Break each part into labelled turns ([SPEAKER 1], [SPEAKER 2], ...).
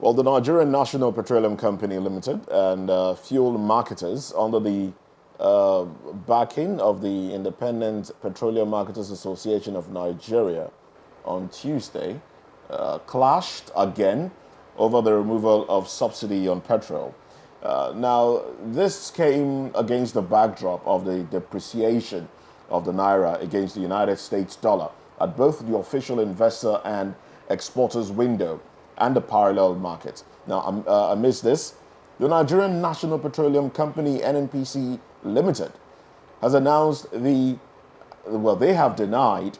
[SPEAKER 1] Well, the Nigerian National Petroleum Company Limited and fuel marketers under the backing of the Independent Petroleum Marketers Association of Nigeria on Tuesday clashed again over the removal of subsidy on petrol. Now, this came against the backdrop of the depreciation of the Naira against the United States dollar at both the official investor and exporters window and the parallel market. Now, amidst this, the Nigerian National Petroleum Company, NNPC Limited, has announced they have denied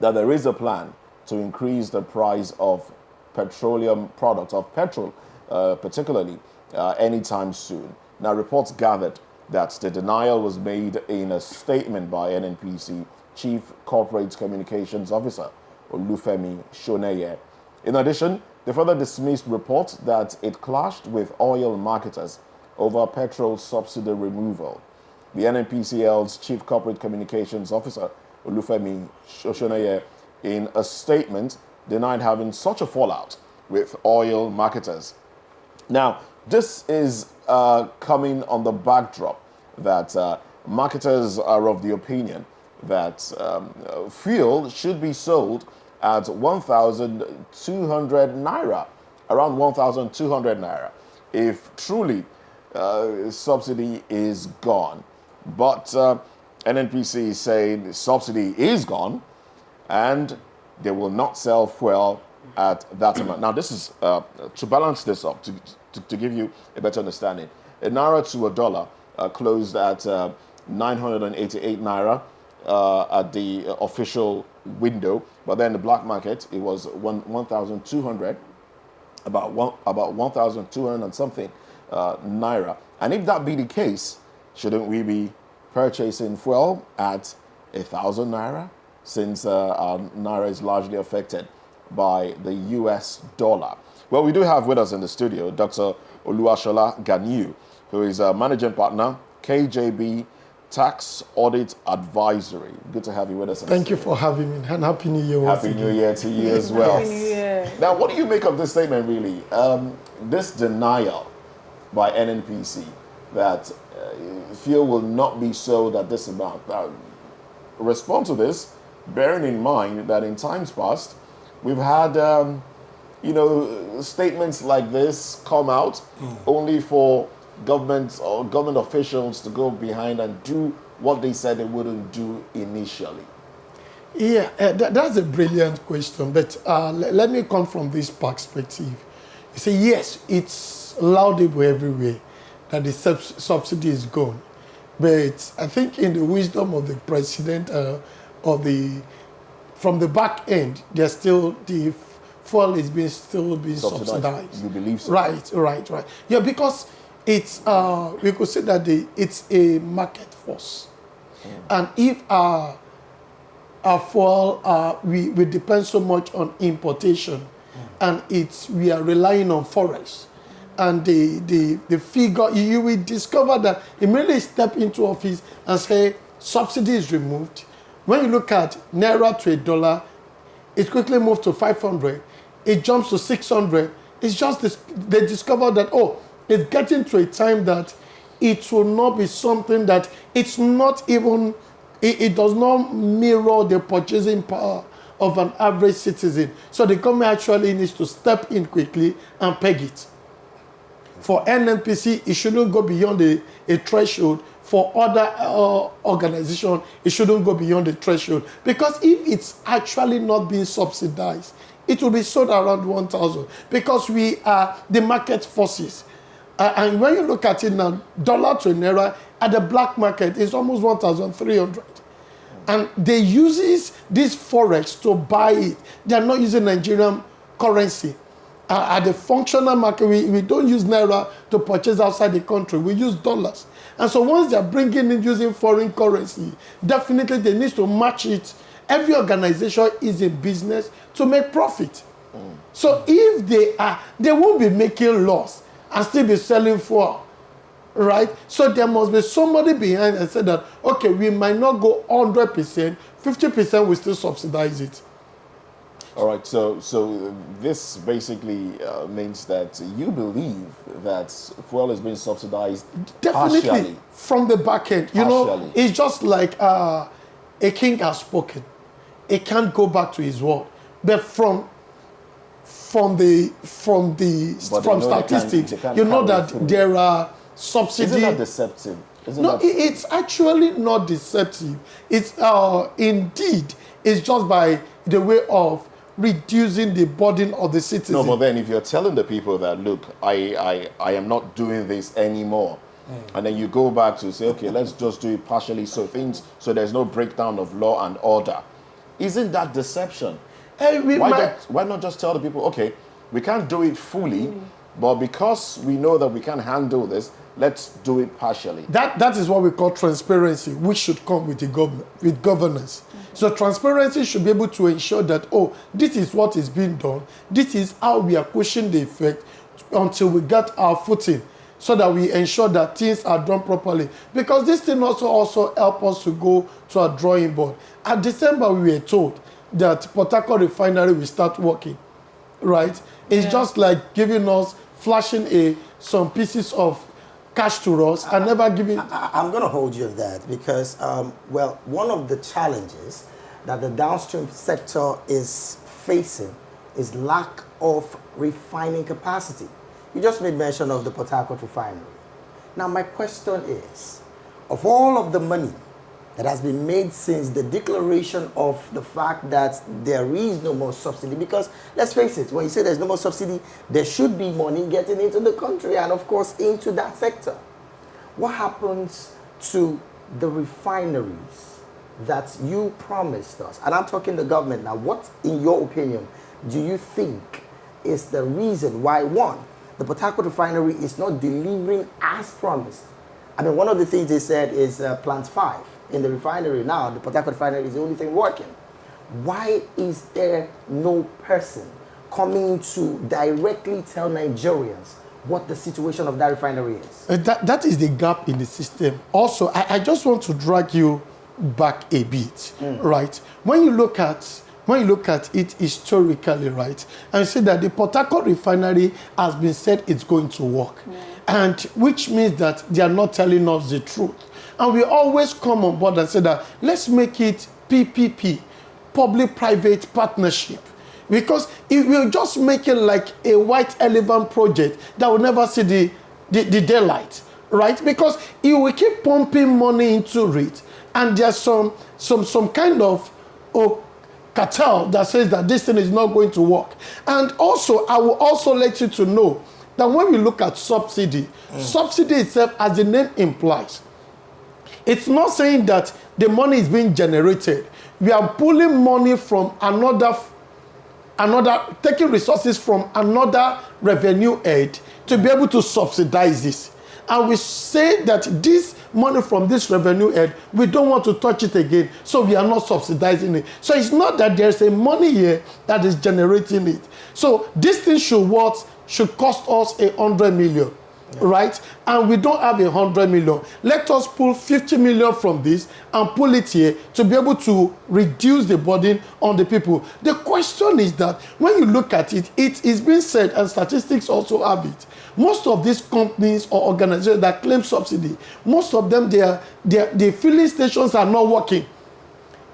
[SPEAKER 1] that there is a plan to increase the price of petroleum products, of petrol particularly, anytime soon. Now, reports gathered that the denial was made in a statement by NNPC Chief Corporate Communications Officer, Olufemi Shoneye. In addition, they further dismissed reports that it clashed with oil marketers over petrol subsidy removal. The NNPCL's Chief Corporate Communications Officer, Olufemi Shoneye, in a statement, denied having such a fallout with oil marketers. Now, this is coming on the backdrop that marketers are of the opinion that fuel should be sold at 1,200 naira, around 1,200 naira, if truly subsidy is gone. But NNPC is saying subsidy is gone and they will not sell fuel at that amount. Now, this is to balance this up, to give you a better understanding. A naira to a dollar closed at 988 naira at the official window, but then the black market, it was 1,200, about 1,200 and something naira. And if that be the case, shouldn't we be purchasing fuel at 1,000 naira, since our naira is largely affected by the US dollar? Well, we do have with us in the studio Dr. Oluwashola Ganiu, who is a managing partner, KJB Tax Audit Advisory. Good to have you with us.
[SPEAKER 2] Thank you for having me, and Happy New Year.
[SPEAKER 1] Happy New Year to you as well.
[SPEAKER 3] Happy New Year.
[SPEAKER 1] Now, what do you make of this statement, really? This denial by NNPC that fuel will not be sold at this amount. Respond to this, bearing in mind that in times past, we've had, statements like this come out only for government or government officials to go behind and do what they said they wouldn't do initially.
[SPEAKER 2] Yeah, that's a brilliant question, but let me come from this perspective. You say, yes, it's laudable everywhere that the subsidy is gone, but I think in the wisdom of the president from the back end, there's still the fuel is still being subsidized.
[SPEAKER 1] You believe so?
[SPEAKER 2] Right. Yeah, because it's we could say that it's a market force, and if our fuel we depend so much on importation, and we are relying on forex, and the figure you will discover that immediately step into office and say subsidy is removed. When you look at naira to a dollar, it quickly moved to 500. It jumps to 600. It's just this, they discovered that, it's getting to a time that it will not be something that it's not even, it does not mirror the purchasing power of an average citizen. So the government actually needs to step in quickly and peg it. For NNPC, it shouldn't go beyond a threshold. For other organizations, it shouldn't go beyond the threshold. Because if it's actually not being subsidized, it will be sold around 1,000. Because we are the market forces. And when you look at it now, dollar to naira, at the black market, it's almost 1,300. And they use this forex to buy it. They are not using Nigerian currency. At the functional market, we don't use naira to purchase outside the country. We use dollars. And so once they're bringing in using foreign currency, definitely they need to match it. Every organization is in business to make profit. So if they won't be making loss and still be selling fuel, right? So there must be somebody behind and say that, okay, we might not go 100%, 50% we still subsidize it.
[SPEAKER 1] All right, so this basically means that you believe that fuel is being subsidized
[SPEAKER 2] Definitely
[SPEAKER 1] partially.
[SPEAKER 2] from the back end. You know,
[SPEAKER 1] Partially.
[SPEAKER 2] it's just like a king has spoken. He can't go back to his word. But from
[SPEAKER 1] But they know
[SPEAKER 2] statistics,
[SPEAKER 1] they can't
[SPEAKER 2] you know
[SPEAKER 1] carry
[SPEAKER 2] that
[SPEAKER 1] through.
[SPEAKER 2] there are subsidies.
[SPEAKER 1] Isn't that deceptive?
[SPEAKER 2] No, it's actually not deceptive. It's indeed, it's just by the way of reducing the burden of the citizen.
[SPEAKER 1] No, but then if you're telling the people that, look, I am not doing this anymore, and then you go back to say, okay, let's just do it partially so there's no breakdown of law and order. Isn't that deception? Why not just tell the people, okay, we can't do it fully, but because we know that we can handle this, let's do it partially.
[SPEAKER 2] That is what we call transparency, which should come with the government, with governance. So transparency should be able to ensure that, oh, this is what is being done. This is how we are pushing the effect until we get our footing, so that we ensure that things are done properly. Because this thing also help us to go to a drawing board. At December, we were told that Port Harcourt refinery will start working, right? It's just like giving us, flashing some pieces of cash to us and never giving.
[SPEAKER 3] I'm going to hold you on that because, well, one of the challenges that the downstream sector is facing is lack of refining capacity. You just made mention of the Port Harcourt refinery. Now, my question is, of all of the money that has been made since the declaration of the fact that there is no more subsidy, because let's face it, when you say there's no more subsidy, there should be money getting into the country and of course into that sector. What happens to the refineries that you promised us? And I'm talking the government now. What, in your opinion, do you think is the reason why, one, the Port Harcourt refinery is not delivering as promised? I mean, one of the things they said is plant 5 in the refinery now, the Port Harcourt refinery is the only thing working. Why is there no person coming to directly tell Nigerians what the situation of that refinery is?
[SPEAKER 2] That is the gap in the system. Also, I just want to drag you back a bit, right? When you look at it historically, right, and say that the Port Harcourt refinery has been said it's going to work, and which means that they are not telling us the truth. And we always come on board and say that let's make it PPP, public-private partnership. Because it will just make it like a white elephant project that will never see the daylight, right? Because it will keep pumping money into it. And there's some kind of cartel that says that this thing is not going to work. And also, I will also let you to know that when we look at subsidy, subsidy itself, as the name implies, it's not saying that the money is being generated. We are pulling money from another, taking resources from another revenue aid to be able to subsidize this. And we say that this money from this revenue aid, we don't want to touch it again, so we are not subsidizing it. So it's not that there's a money here that is generating it. So this thing should cost us 100 million. Right? And we don't have 100 million. Let us pull 50 million from this and pull it here to be able to reduce the burden on the people. The question is that when you look at it, it is being said, and statistics also have it, most of these companies or organizations that claim subsidy, most of them, the filling stations are not working.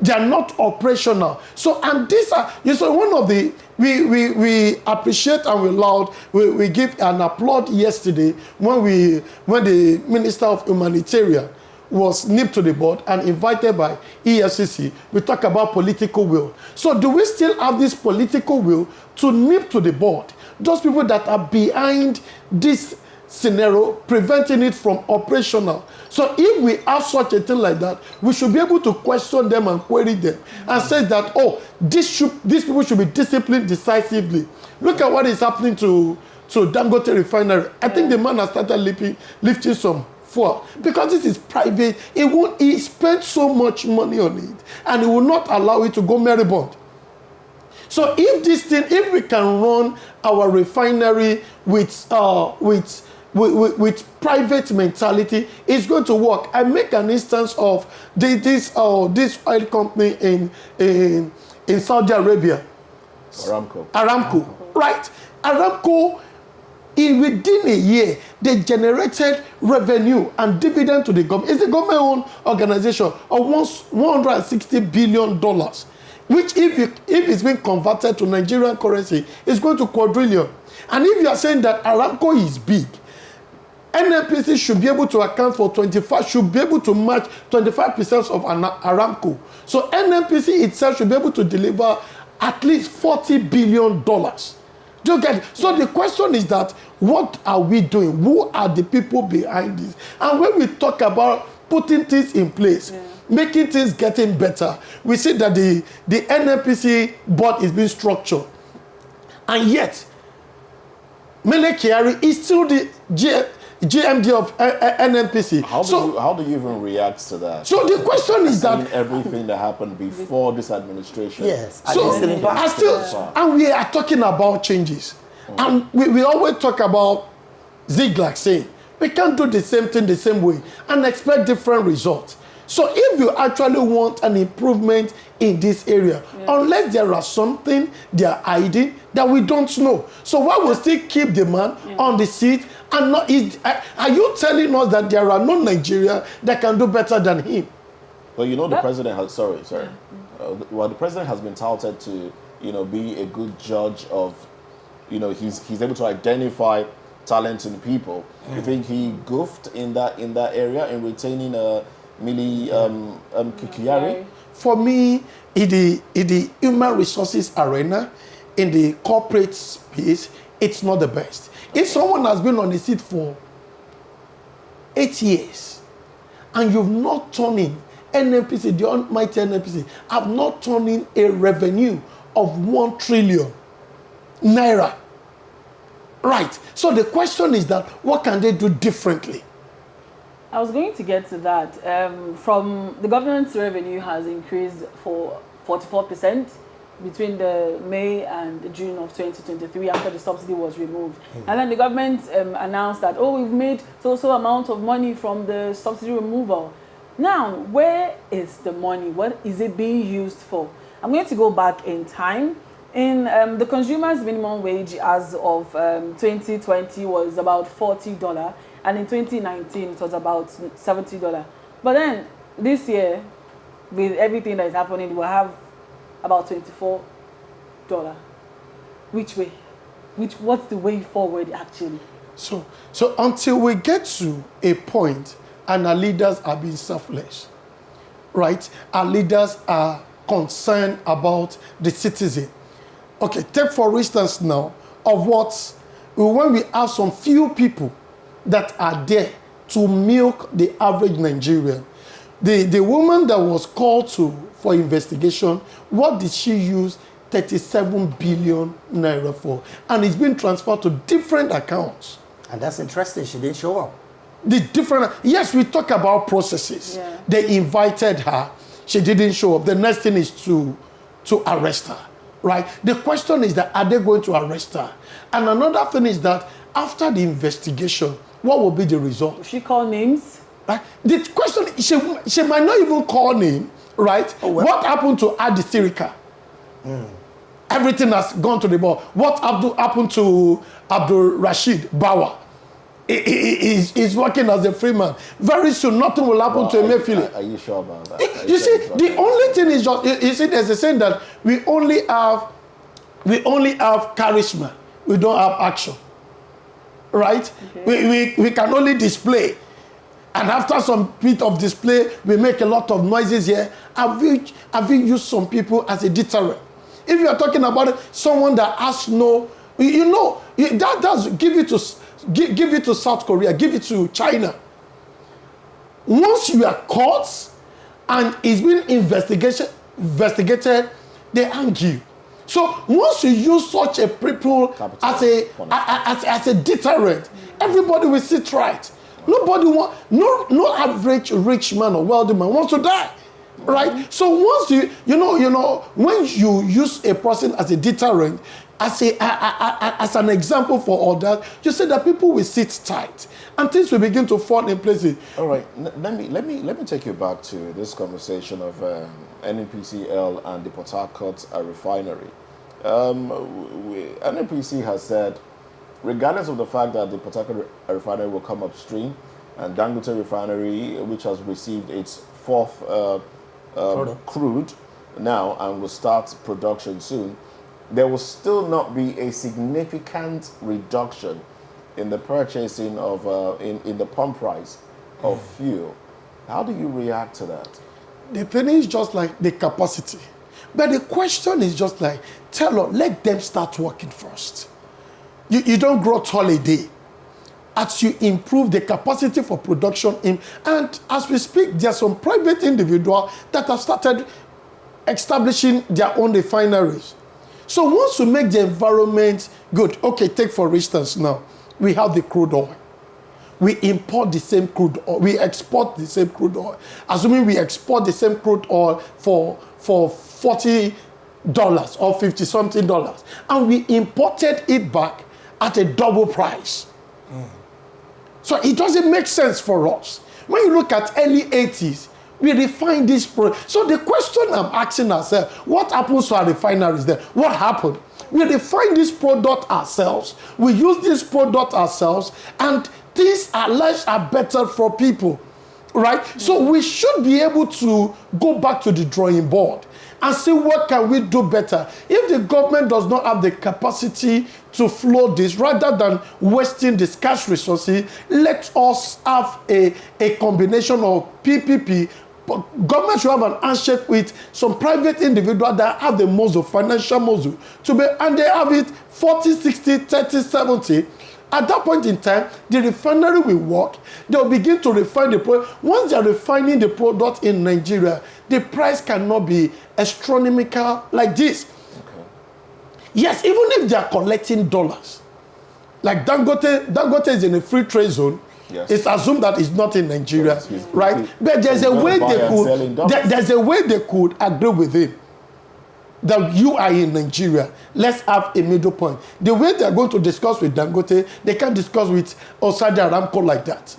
[SPEAKER 2] They are not operational. So, and these are, you know, one of the, we appreciate and we laud, we give an applaud yesterday when the Minister of Humanitarian was nipped to the board and invited by EFCC. We talk about political will. So do we still have this political will to nip to the board those people that are behind this scenario, preventing it from operational? So if we have such a thing like that, we should be able to question them and query them and say that, oh, these people should be disciplined decisively. Look at what is happening to Dangote refinery. I think the man has started lifting some fuel because this is private. He spent so much money on it and he will not allow it to go merry-bound. So if we can run our refinery with private mentality, it's going to work. I make an instance of this oil company in Saudi Arabia.
[SPEAKER 1] Aramco.
[SPEAKER 2] Right? Aramco, within a year, they generated revenue and dividend to the government. It's a government-owned organization of $160 billion, which if it's been converted to Nigerian currency, is going to quadrillion. And if you are saying that Aramco is big, NNPC should be able to account for should be able to match 25% of Aramco. So NNPC itself should be able to deliver at least $40 billion. Do you get it? So the question is that, what are we doing? Who are the people behind this? And when we talk about putting things in place, making things getting better, we see that the NNPC board is being structured. And yet, Mele Kyari is still the GMD of NNPC.
[SPEAKER 1] How do you even react to that?
[SPEAKER 2] So the question is that
[SPEAKER 1] everything that happened before this administration.
[SPEAKER 3] Yes.
[SPEAKER 2] And we are talking about changes. And we always talk about zigzag, saying we can't do the same thing the same way and expect different results. So if you actually want an improvement in this area, unless there are something they are hiding that we don't know. So why will still keep the man on the seat and not? Are you telling us that there are no Nigerians that can do better than him?
[SPEAKER 1] Well, you know, the president has, the president has been touted to, be a good judge of, he's able to identify talent in people. You think he goofed in that area in retaining Mele Kyari?
[SPEAKER 2] For me, in the human resources arena, in the corporate space, it's not the best. If someone has been on the seat for 8 years and you've not turned in NNPC, the almighty NNPC, have not turned in a revenue of 1 trillion naira. Right. So the question is that, what can they do differently?
[SPEAKER 4] I was going to get to that. From the government's revenue has increased for 44% between the May and the June of 2023 after the subsidy was removed. And then the government announced that, we've made so amount of money from the subsidy removal. Now, where is the money? What is it being used for? I'm going to go back in time. In the consumer's minimum wage as of 2020 was about $40. And in 2019, it was about $70. But then, this year, with everything that is happening, we'll have about $24. Which way? What's the way forward, actually?
[SPEAKER 2] So until we get to a point, and our leaders are being selfless, right? Our leaders are concerned about the citizen. Okay, take for instance now, when we have some few people that are there to milk the average Nigerian. The woman that was called for investigation, what did she use 37 billion naira for? And it's been transferred to different accounts.
[SPEAKER 3] And that's interesting, she didn't show up.
[SPEAKER 2] Yes, we talk about processes. Yeah. They invited her, she didn't show up. The next thing is to arrest her, right? The question is that, are they going to arrest her? And another thing is that, after the investigation, what will be the result?
[SPEAKER 4] Will she call names?
[SPEAKER 2] Right? The question, she might not even call name, right? Oh, well. What happened to Adi Sirika? Everything has gone to the ball. What happened to Abdul Rashid Bawa? He's working as a free man. Very soon, nothing will happen to Emefiele.
[SPEAKER 1] Are you sure about that?
[SPEAKER 2] You see, the only thing is just, you see, there's a saying that we only have charisma. We don't have action. Right? Okay. We can only display. And after some bit of display, we make a lot of noises here. Have we used some people as a deterrent? If you are talking about someone that has that does give it to South Korea, give it to China. Once you are caught and it's been investigated, they hang you. So once you use such a people as a deterrent, everybody will sit right. Nobody no average rich man or wealthy man wants to die, right? So once when you use a person as a deterrent, as an example for others, you say that people will sit tight and things will begin to fall in place.
[SPEAKER 1] All right, let me take you back to this conversation of NNPCL and the Port Harcourt refinery. NNPC has said, regardless of the fact that the Port refinery will come upstream, and Dangote refinery, which has received its fourth crude now and will start production soon, there will still not be a significant reduction in the purchasing of in the pump price of fuel. How do you react to that?
[SPEAKER 2] The thing is just like the capacity. But the question is just like, let them start working first. You don't grow tall a day. As you improve the capacity for production, and as we speak, there are some private individuals that have started establishing their own refineries. So once you make the environment good, okay, take for instance now, we have the crude oil. We import the same crude oil. We export the same crude oil. Assuming we export the same crude oil for $40 or $50-something, and we imported it back at a double price. So it doesn't make sense for us. When you look at early 80s, we refine this product. So the question I'm asking ourselves, what happens to our refineries then? What happened? We refine this product ourselves. We use this product ourselves, and our lives are better for people, right? So we should be able to go back to the drawing board and see what can we do better. If the government does not have the capacity to flow this, rather than wasting the scarce resources, let us have a combination of PPP. But government should have an handshake with some private individuals that have the muscle, financial muscle, and they have it 40, 60, 30, 70. At that point in time, the refinery will work. They'll begin to refine the product. Once they're refining the product in Nigeria, the price cannot be astronomical like this. Okay. Yes, even if they are collecting dollars, like Dangote is in a free trade zone. Yes. It's assumed that it's not in Nigeria, yes, right? But there's a way they could agree with him that you are in Nigeria. Let's have a middle point. The way they are going to discuss with Dangote, they can't discuss with Saudi Aramco like that.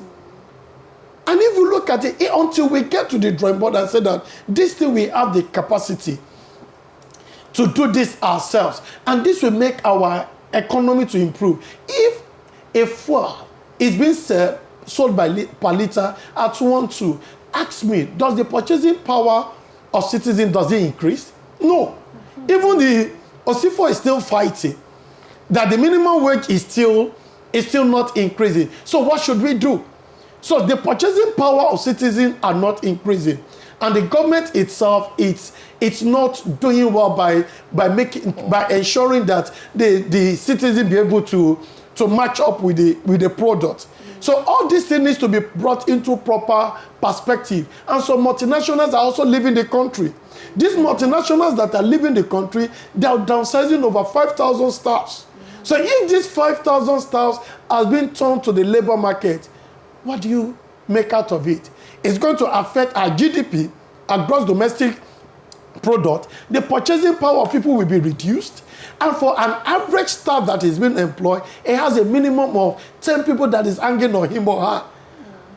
[SPEAKER 2] And if you look at it, until we get to the drawing board and say that this thing, we have the capacity to do this ourselves, and this will make our economy to improve. If a fuel is being sold per liter at 1.2, ask me, does the purchasing power of citizens, does it increase? No. Even the OSIFO is still fighting that the minimum wage is still not increasing. So what should we do? So the purchasing power of citizens are not increasing, and the government itself, it's not doing well by ensuring that the citizens be able to match up with the product. So all these things needs to be brought into proper perspective. And so multinationals are also leaving the country. These multinationals that are leaving the country, they are downsizing over 5,000 staffs. So if these 5,000 staffs has been turned to the labor market, what do you make out of it? It's going to affect our GDP, our gross domestic product. The purchasing power of people will be reduced. And for an average staff that is being employed, it has a minimum of 10 people that is hanging on him or her.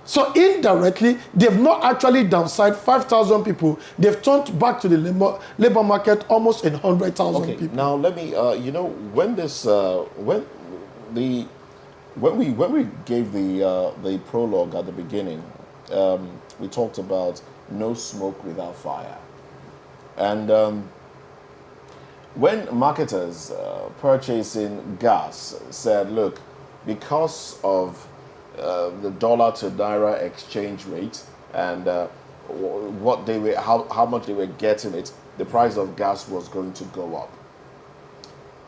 [SPEAKER 2] So indirectly, they've not actually downsized 5,000 people. They've turned back to the labor market almost 100,000 people.
[SPEAKER 1] Now let me, when we gave the prologue at the beginning, we talked about no smoke without fire, and when marketers purchasing gas said, look, because of the dollar to naira exchange rate and what they were, how much they were getting it, the price of gas was going to go up.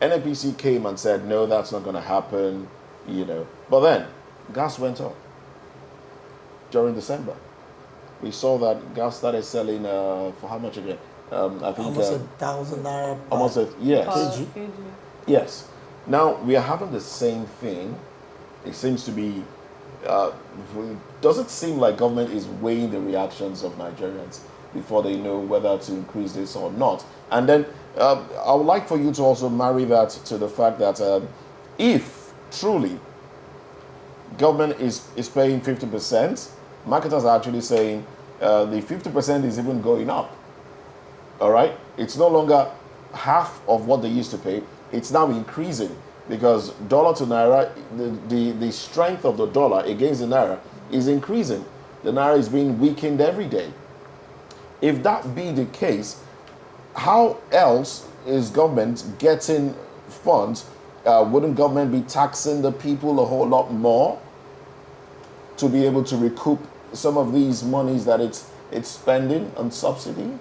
[SPEAKER 1] NNPC came and said, no, that's not going to happen, But then gas went up during December. We saw that gas started selling for how much again? I think
[SPEAKER 3] almost $1,000.
[SPEAKER 1] Almost kg. Yes. Now we are having the same thing. It seems to be. Does it seem like government is weighing the reactions of Nigerians before they know whether to increase this or not? And then I would like for you to also marry that to the fact that if truly government is paying 50%, marketers are actually saying the 50% is even going up. All right, it's no longer half of what they used to pay. It's now increasing because dollar to naira, the strength of the dollar against the naira is increasing. The naira is being weakened every day. If that be the case, how else is government getting funds? Wouldn't government be taxing the people a whole lot more to be able to recoup some of these monies that it's spending on subsidy?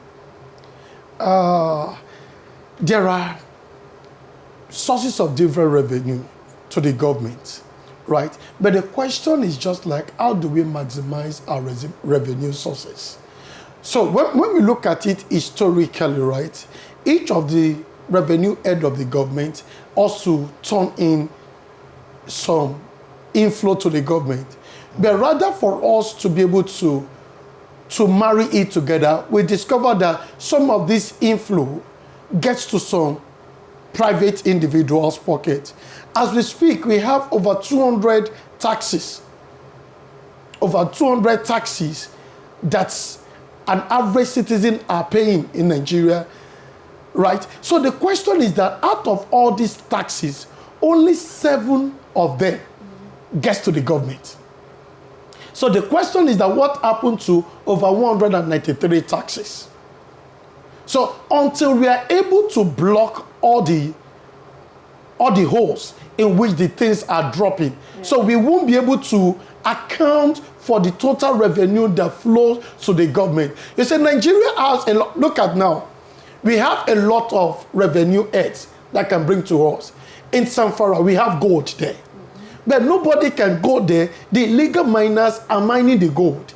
[SPEAKER 2] There are sources of different revenue to the government, right? But the question is just like, how do we maximize our revenue sources? So when we look at it historically, right, each of the revenue head of the government also turn in some inflow to the government. But rather for us to be able to marry it together, we discovered that some of this inflow gets to some private individuals' pocket. As we speak, we have over 200 taxes. Over 200 taxes that an average citizen are paying in Nigeria, right? So the question is that out of all these taxes, only 7 of them gets to the government. So the question is that what happened to over 193 taxes? So until we are able to block all the holes in which the things are dropping, so we won't be able to account for the total revenue that flows to the government. You say Nigeria has a lot. Look at now. We have a lot of revenue heads that can bring to us. In Zamfara, we have gold there. But nobody can go there. The illegal miners are mining the gold.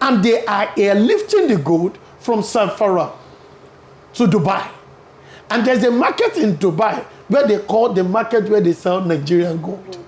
[SPEAKER 2] And they are airlifting the gold from Zamfara to Dubai. And there's a market in Dubai where they call the market where they sell Nigerian gold.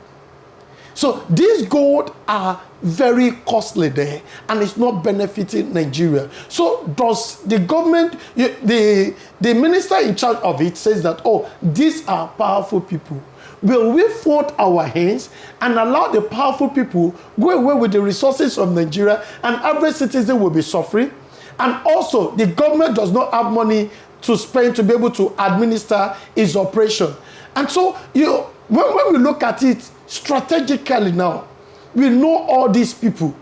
[SPEAKER 2] So these gold are very costly there, and it's not benefiting Nigeria. So does the government, the minister in charge of it says that, oh, these are powerful people. Will we fold our hands and allow the powerful people go away with the resources of Nigeria, and average citizen will be suffering? And also, the government does not have money to spend to be able to administer its operation. And so, when we look at it strategically now, we know all these people.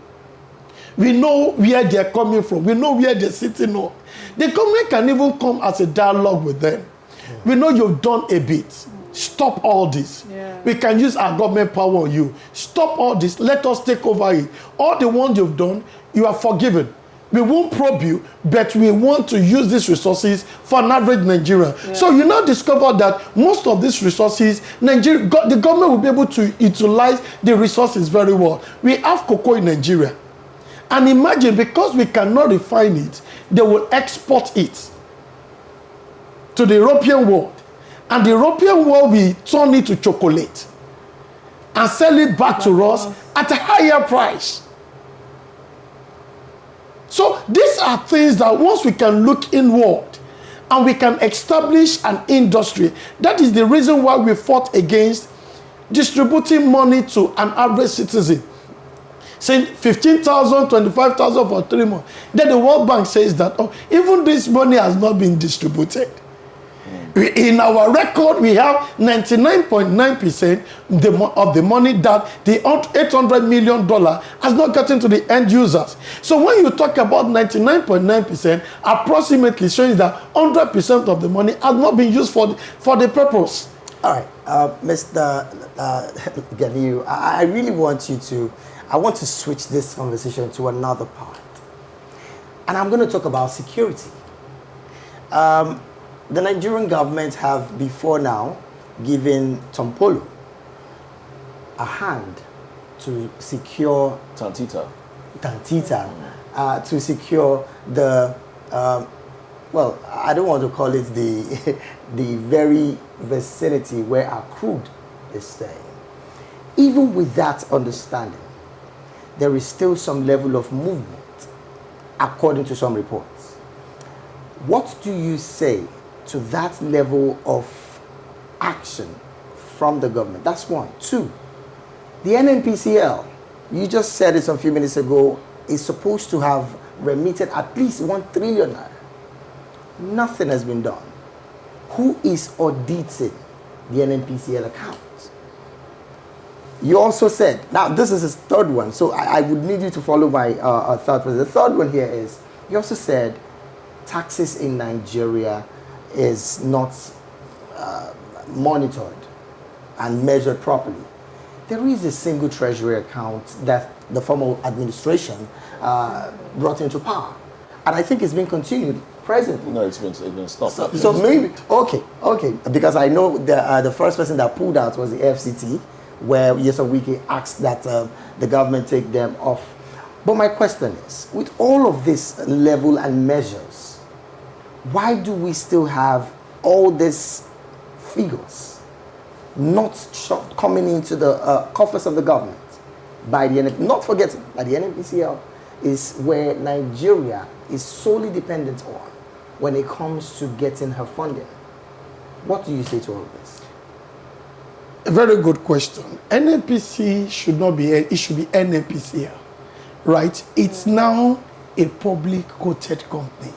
[SPEAKER 2] We know where they're coming from. We know where they're sitting on. The government can even come as a dialogue with them. We know you've done a bit. Stop all this. We can use our government power on you. Stop all this. Let us take over it. All the ones you've done, you are forgiven. We won't probe you, but we want to use these resources for an average Nigerian. So you now discover that most of these resources, the government will be able to utilize the resources very well. We have cocoa in Nigeria. And imagine, because we cannot refine it, they will export it to the European world. And the European world will turn it to chocolate and sell it back to us at a higher price. So these are things that once we can look inward and we can establish an industry, that is the reason why we fought against distributing money to an average citizen. Saying 15,000, 25,000 for 3 months. Then the World Bank says that, oh, even this money has not been distributed. In our record, we have 99.9% of the money that the $800 million has not gotten to the end users. So when you talk about 99.9%, approximately showing that 100% of the money has not been used for the purpose.
[SPEAKER 3] All right, Mr. Ganiu, I really want you to, I want to switch this conversation to another part. And I'm going to talk about security. The Nigerian government have before now given Tompolo a hand to secure
[SPEAKER 1] Tantita,
[SPEAKER 3] to secure the well, I don't want to call it the the very vicinity where our crude is staying. Even with that understanding, there is still some level of movement, according to some reports. What do you say to that level of action from the government? That's one. Two, the NNPCL, you just said it some few minutes ago, is supposed to have remitted at least 1 trillion naira. Nothing has been done. who is auditing the NNPCL accounts? You also said, now this is his third one, so I would need you to follow my third one. The third one here is, you also said taxes in Nigeria is not monitored and measured properly. There is a single treasury account that the former administration brought into power, and I think it's been continued presently.
[SPEAKER 1] No, it's been stopped.
[SPEAKER 3] So maybe, okay, because I know the first person that pulled out was the FCT, where Yesa Wiki asked that the government take them off. But my question is, with all of this level and measures, why do we still have all these figures not coming into the coffers of the government by the not forgetting that the NNPCL is where Nigeria is solely dependent on when it comes to getting her funding? What do you say to all of this?
[SPEAKER 2] A very good question. NNPC should not be, it should be NNPCL, right? It's now a public quoted company.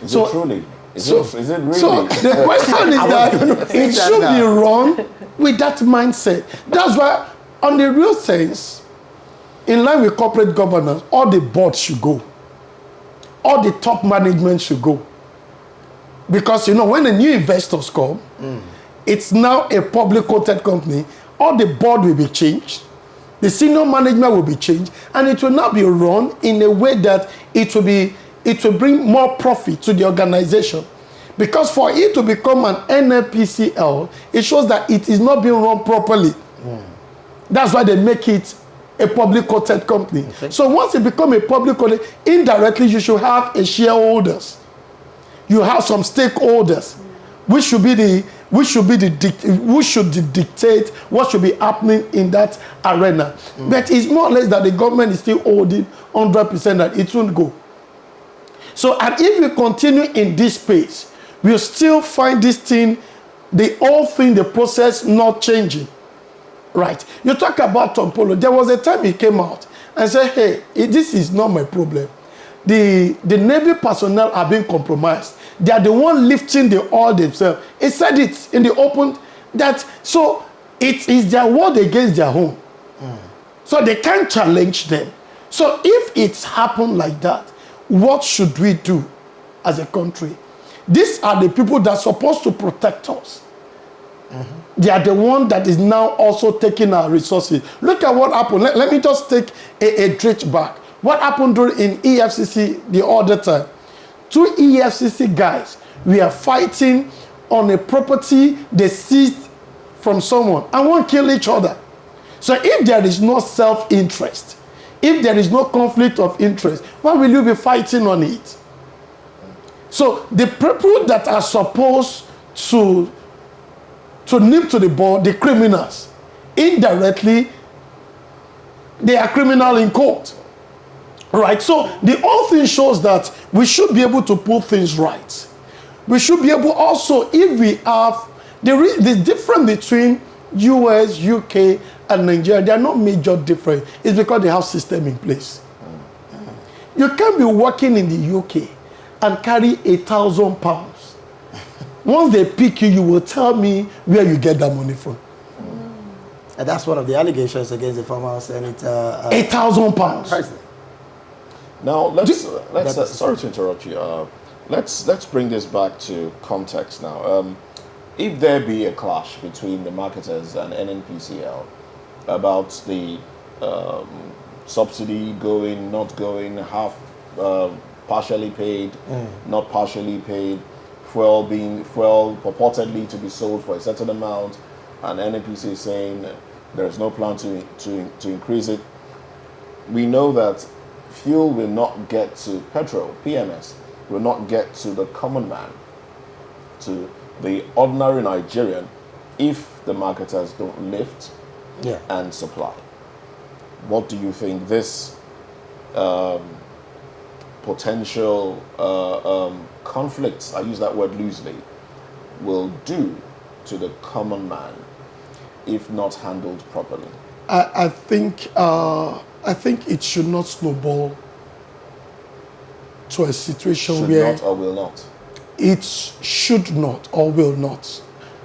[SPEAKER 1] Is it truly? Is it really?
[SPEAKER 2] So the question is that it should be run with that mindset. That's why, on the real sense, in line with corporate governance, all the boards should go. All the top management should go. Because, you know, when the new investors come, it's now a public quoted company. All the board will be changed. The senior management will be changed. And it will now be run in a way that it will bring more profit to the organization. Because for it to become an NNPCL, it shows that it is not being run properly. That's why they make it a public quoted company. Okay. So once it becomes a public quoted, indirectly you should have a shareholders. You have some stakeholders, which should dictate what should be happening in that arena. But it's more or less that the government is still holding 100% that it won't go. So, and if we continue in this pace, we'll still find this thing, the whole thing, the process not changing. Right. You talk about Tom Polo. There was a time he came out and said, hey, this is not my problem. The Navy personnel are being compromised. They are the one lifting the oil themselves. He said it in the open that, so it is their word against their own. So they can't challenge them. So if it's happened like that, what should we do as a country? These are the people that are supposed to protect us. They are the one that is now also taking our resources. Look at what happened. Let me just take a stretch back. What happened during in EFCC the other time? 2 EFCC guys, we are fighting on a property they seized from someone and won't kill each other. So if there is no self-interest, if there is no conflict of interest, why will you be fighting on it? So the people that are supposed to nip to the ball, the criminals, indirectly, they are criminal in court. Right? So the whole thing shows that we should be able to put things right. We should be able also, if we have, the difference between US, UK, and Nigeria, they are not major difference. It's because they have system in place. You can't be working in the UK and carry 1,000 pounds. Once they pick you, you will tell me where you get that money from.
[SPEAKER 3] And that's one of the allegations against the former Senator.
[SPEAKER 2] 1,000 pounds.
[SPEAKER 1] Now let's sorry to interrupt you. Let's bring this back to context now. If there be a clash between the marketers and NNPCL about the subsidy going, not going, half partially paid, not partially paid, fuel purportedly to be sold for a certain amount, and NNPC is saying there's no plan to increase it. We know that fuel will not get to petrol, PMS, will not get to the common man, to the ordinary Nigerian, if the marketers don't lift and supply. What do you think this potential conflicts, I use that word loosely, will do to the common man if not handled properly?
[SPEAKER 2] I think it should not snowball to a situation
[SPEAKER 1] should
[SPEAKER 2] where
[SPEAKER 1] not or will not.
[SPEAKER 2] it should not or will not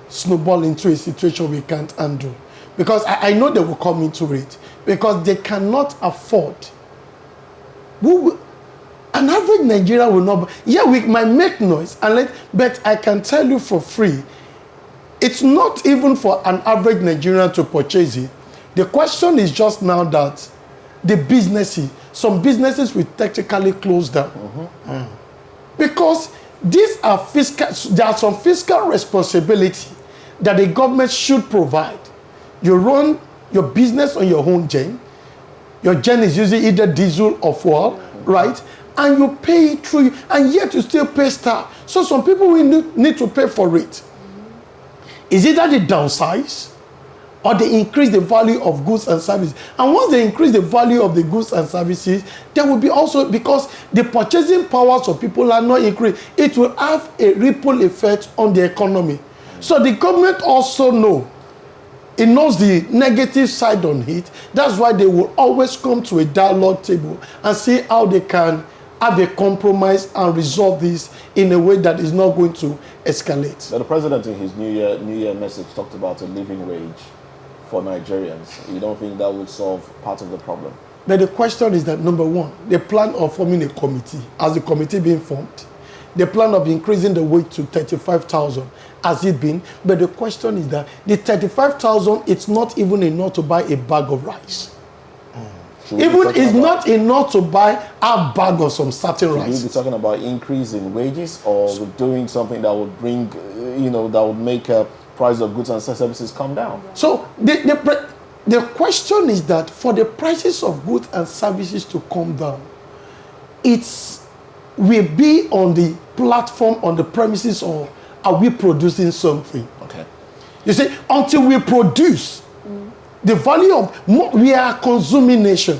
[SPEAKER 2] snowball into a situation we can't undo. Because I know they will come into it. Because they cannot afford. An average Nigerian will not. Yeah, we might make noise, but I can tell you for free, it's not even for an average Nigerian to purchase it. The question is just now that some businesses will technically close down. Because there are some fiscal responsibility that the government should provide. You run your business on your own gen. Your gen is usually either diesel or fuel, right? And you pay it through, and yet you still pay staff. So some people will need to pay for it. Is either they downsize or they increase the value of goods and services. And once they increase the value of the goods and services, there will be also, because the purchasing powers of people are not increased, it will have a ripple effect on the economy. So the government also knows the negative side on it. That's why they will always come to a dialogue table and see how they can have a compromise and resolve this in a way that is not going to escalate.
[SPEAKER 1] Now, the president in his New Year message talked about a living wage for Nigerians. You don't think that would solve part of the problem?
[SPEAKER 2] But the question is that, number one, the plan of forming a committee, has the committee been formed? The plan of increasing the wage to 35,000, has it been? But the question is that the 35,000, it's not even enough to buy a bag of rice. Even it's not enough to buy a bag of some certain rice.
[SPEAKER 1] Should we be talking about increase in wages, or doing something that would bring, that would make price of goods and services come down?
[SPEAKER 2] So the question is that for the prices of goods and services to come down, will be on the platform, on the premises, or are we producing something?
[SPEAKER 1] Okay.
[SPEAKER 2] You see, until we produce, the value of, we are a consuming nation.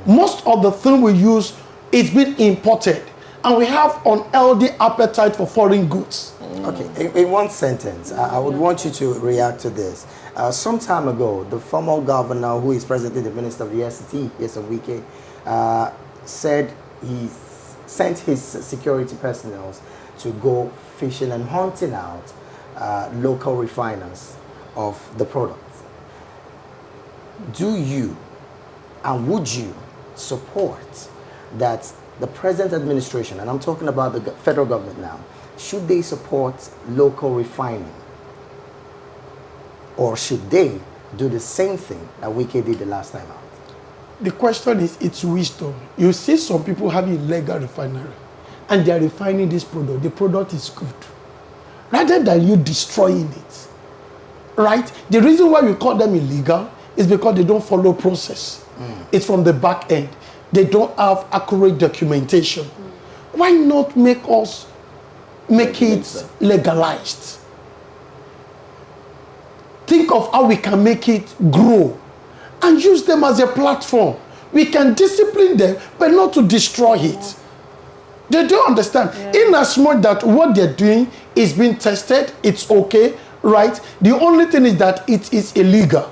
[SPEAKER 2] Most of the thing we use is being imported, and we have unhealthy appetite for foreign goods.
[SPEAKER 3] Okay, in one sentence, I would want you to react to this. Some time ago, the former governor, who is presently the Minister of the SCT, Wike, said he sent his security personnel to go fishing and hunting out local refiners of the products. Do you and would you support that the present administration, and I'm talking about the federal government now, should they support local refining? Or should they do the same thing that Wike did the last time out?
[SPEAKER 2] The question is, it's wisdom. You see some people having illegal refinery, and they are refining this product. The product is good. Rather than you destroying it, right? The reason why we call them illegal is because they don't follow process. It's from the back end. They don't have accurate documentation. Why not make it legalized? Think of how we can make it grow and use them as a platform. We can discipline them, but not to destroy it. They don't understand. In as much that what they're doing is being tested, it's okay, right? The only thing is that it is illegal.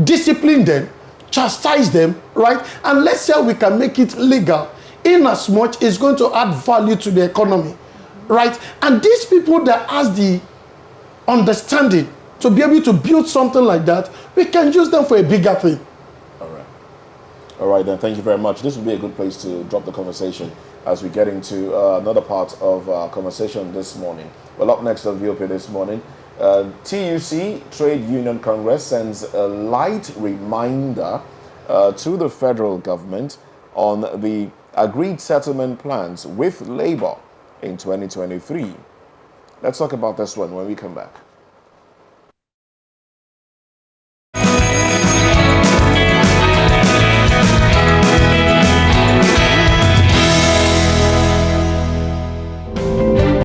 [SPEAKER 2] Discipline them, chastise them, right? And let's see how we can make it legal. In as much it's going to add value to the economy, right? And these people that has the understanding to be able to build something like that, we can use them for a bigger thing.
[SPEAKER 1] All right, then. Thank you very much. This would be a good place to drop the conversation as we get into another part of our conversation this morning. Well, up next on VOP this morning, TUC, Trade Union Congress, sends a light reminder to the federal government on the agreed settlement plans with Labour in 2023. Let's talk about this one when we come back.